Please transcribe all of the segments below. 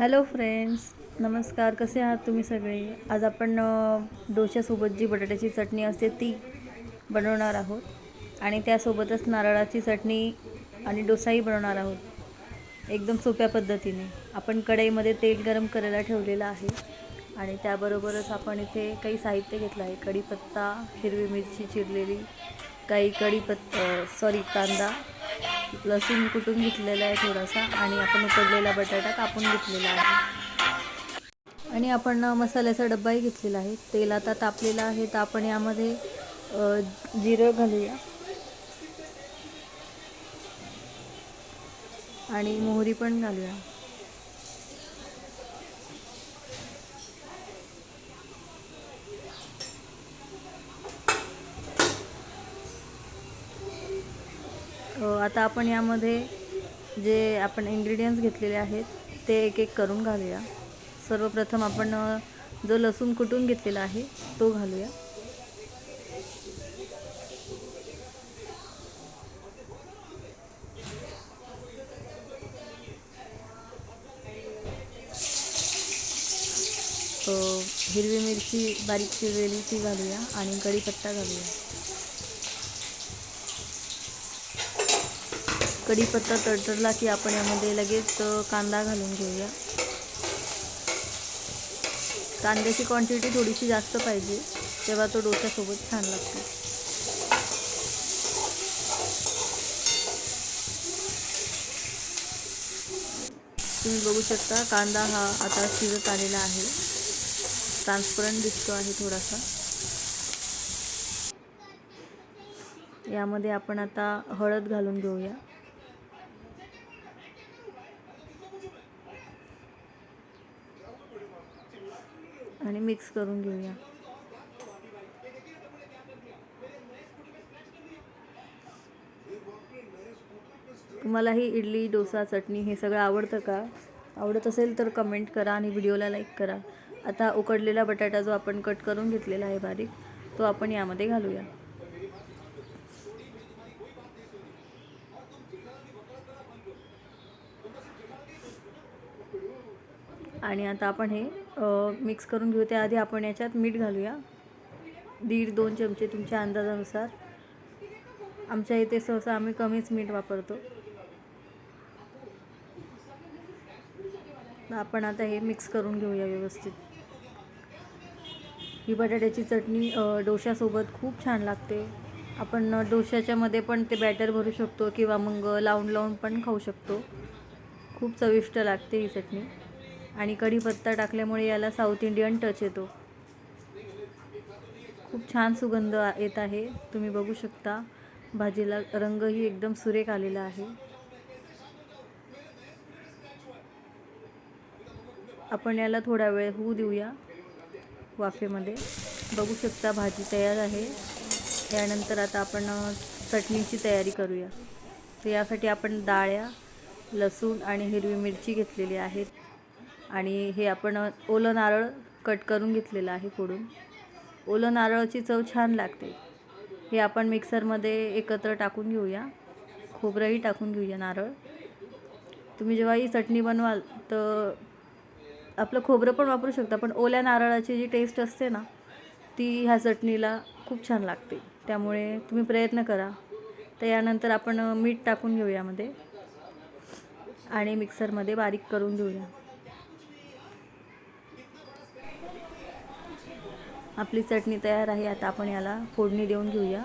Hello friends, नमस्कार. कसे आहात तुम्ही सगळे? आज आपण डोश्यासोबत जी बटाट्याची चटणी असते ती बनवणार आहोत आणि त्यासोबतच नारळाची चटणी आणि डोसाही बनवणार आहोत एकदम सोप्या पद्धतीने. आपण कढईमध्ये तेल गरम करायला ठेवलेलं आहे आणि त्याबरोबरच आपण इथे काही साहित्य घेतलं आहे. कढीपत्ता, हिरवी मिरची चिरलेली, काही कांदा, लसूण कुटून घेतलेला आहे थोडासा, आणि आपण उकडलेला बटाटा कापून घेतलेला आहे. आणि आपण मसाल्याचा डब्बाही घेतलेला आहे. तेल आता तापलेलं आहे तर आपण यामध्ये जिरं घालूया आणि मोहरी पण घालूया. आता आपण यामध्ये जे आपण इन्ग्रेडियंट्स घेतलेले आहेत ते एक एक करून घालूया. सर्वप्रथम आपण जो लसूण कुटून घेतलेला आहे तो घालूया. हिरवी मिरची बारीक चिरलेली ती घालूया आणि कढीपत्ता घालूया. कढीपत्ता तडतडला की आपण यामध्ये लगेच कांदा घालून घेऊया. कांद्याची क्वांटिटी थोडीशी जास्त पाहिजे, तेव्हा तो डोश्यासोबत छान लागतो. तुम्ही बघू शकता कांदा हा आता शिजत आलेला आहे, ट्रान्सपरंट दिसतो आहे थोडासा. यामध्ये आपण आता हळद घालून घेऊया. आणि मिक्स करून घेऊया. तुम्हाला ही इडली, डोसा, चटणी हे सगळं आवडतं का? आवडत असेल तर कमेंट करा आणि व्हिडिओला लाईक करा. आता उकडलेला बटाटा जो आपण कट करून घेतलेला आहे बारीक, तो आपण यामध्ये घालूया. आणि आता आपण हे मिक्स करून घेऊ. त्याआधी आपण याच्यात मीठ घालूया. 1.5-2 चमचे तुमच्या अंदाजानुसार. आमच्या इथे सहसा आम्ही कमीच मीठ वापरतो. आपण आता हे मिक्स करून घेऊया व्यवस्थित. ही बटाट्याची चटणी डोश्यासोबत खूप छान लागते. आपण डोश्याच्या मध्ये पण ते बॅटर भरू शकतो किंवा मग लावून पण खाऊ शकतो. खूप चविष्ट लागते ही चटणी आणि कढीपत्ता टाकल्यामुळे याला साऊथ इंडियन टच येतो. खूप छान सुगंध येत आहे, तुम्ही बघू शकता. भाजीला रंगही एकदम सुरेख आलेला आहे. आपण याला थोडा वेळ होऊ देऊया वाफेमध्ये. बघू शकता भाजी तयार आहे. यानंतर आता आपण चटणीची तयारी करूया. तर यासाठी आपण डाळ्या, लसूण आणि हिरवी मिरची घेतलेली आहेत आणि हे आपण ओलं नारळ कट करून घेतलेलं आहे फोडून. ओलं नारळाची चव छान लागते. हे आपण मिक्सरमध्ये एकत्र टाकून घेऊया. खोबरंही टाकून घेऊया, नारळ. तुम्ही जेव्हा ही चटणी बनवाल तर आपलं खोबरं पण वापरू शकता, पण ओल्या नारळाची जी टेस्ट असते ना ती ह्या चटणीला खूप छान लागते. त्यामुळे तुम्ही प्रयत्न करा. तर यानंतर आपण मीठ टाकून घेऊ यामध्ये आणि मिक्सरमध्ये बारीक करून घेऊया. आपली चटणी तयार आहे. आता आपण याला फोडणी देऊन घेऊया.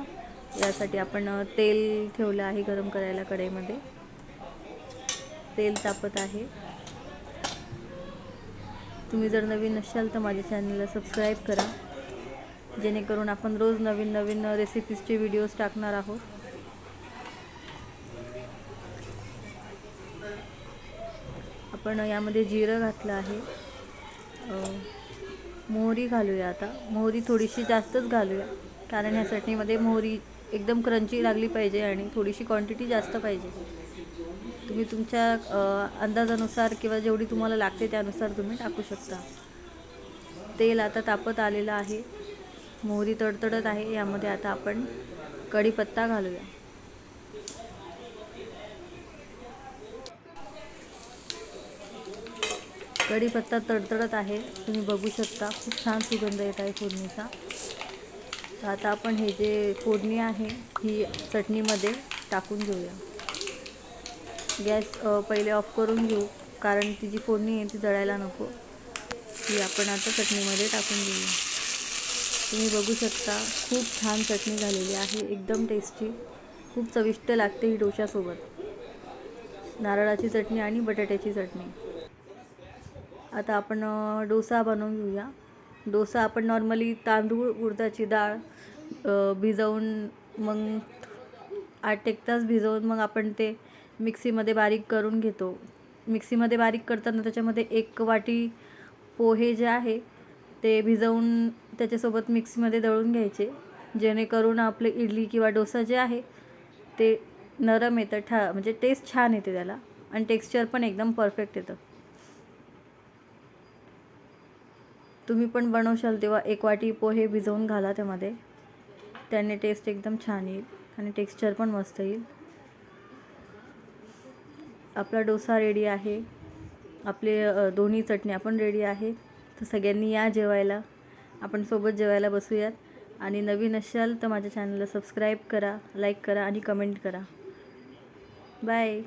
यासाठी आपण तेल ठेवलं आहे गरम करायला कढईमध्ये. तेल तापत आहे. तुम्ही जर नवीन असाल तर माझ्या चॅनलला सबस्क्राईब करा, जेणेकरून आपण रोज नवीन नवीन रेसिपीजचे व्हिडिओज टाकणार आहोत. आपण यामध्ये जिरं घातलं आहे. मोहरी घालूया. आता मोहरी थोडीशी जास्तच घालूया, कारण ह्या चटणीमध्ये मोहरी एकदम क्रंची लागली पाहिजे आणि थोडीशी क्वांटिटी जास्त पाहिजे. तुम्ही तुमच्या अंदाजानुसार किंवा जेवढी तुम्हाला लागते त्यानुसार तुम्ही टाकू शकता. तेल आता तापत आलेलं आहे. मोहरी तडतडत आहे. यामध्ये आता आपण कढीपत्ता घालूया. कढीपत्ता तडतडत आहे, तुम्ही बघू शकता. खूप छान सुगंध येत आहे फोडणीचा. तर आता आपण हे जे फोडणी आहे ही चटणीमध्ये टाकून घेऊया. गॅस पहिले ऑफ करून घेऊ, कारण ती जी फोडणी आहे ती जळायला नको. ती आपण आता चटणीमध्ये टाकून घेऊया. तुम्ही बघू शकता खूप छान चटणी झालेली आहे, एकदम टेस्टी, खूप चविष्ट लागते ही डोशासोबत. नारळाची चटणी आणि बटाट्याची चटणी. आता आपण डोसा बनवून घेऊया. डोसा आपण नॉर्मली तांदूळ उडदाची डाळ भिजवून मग 8-1 तास भिजवून मग आपण ते मिक्सीमध्ये बारीक करून घेतो. मिक्सीमध्ये बारीक करताना त्याच्यामध्ये 1 वाटी पोहे जे आहे ते भिजवून त्याच्यासोबत मिक्सीमध्ये दळून घ्यायचे, जेणेकरून आपले इडली किंवा डोसा जे आहे ते नरम येतं, म्हणजे टेस्ट छान येते त्याला आणि टेक्स्चर पण एकदम परफेक्ट येतं. तुम्ही पण बनवशाल तेव्हा 1 वाटी पोहे भिजवून घाला त्यामध्ये, त्याने टेस्ट एकदम छान येईल आणि टेक्स्चर पण मस्त येईल. आपला डोसा रेडी आहे, आपले दोन्ही चटण्या पण रेडी आहे. तर सगळ्यांनी या जेवायला, आपण सोबत जेवायला बसूयात. आणि नवीन असाल तर माझ्या चॅनलला सबस्क्राईब करा, लाईक करा आणि कमेंट करा. बाय.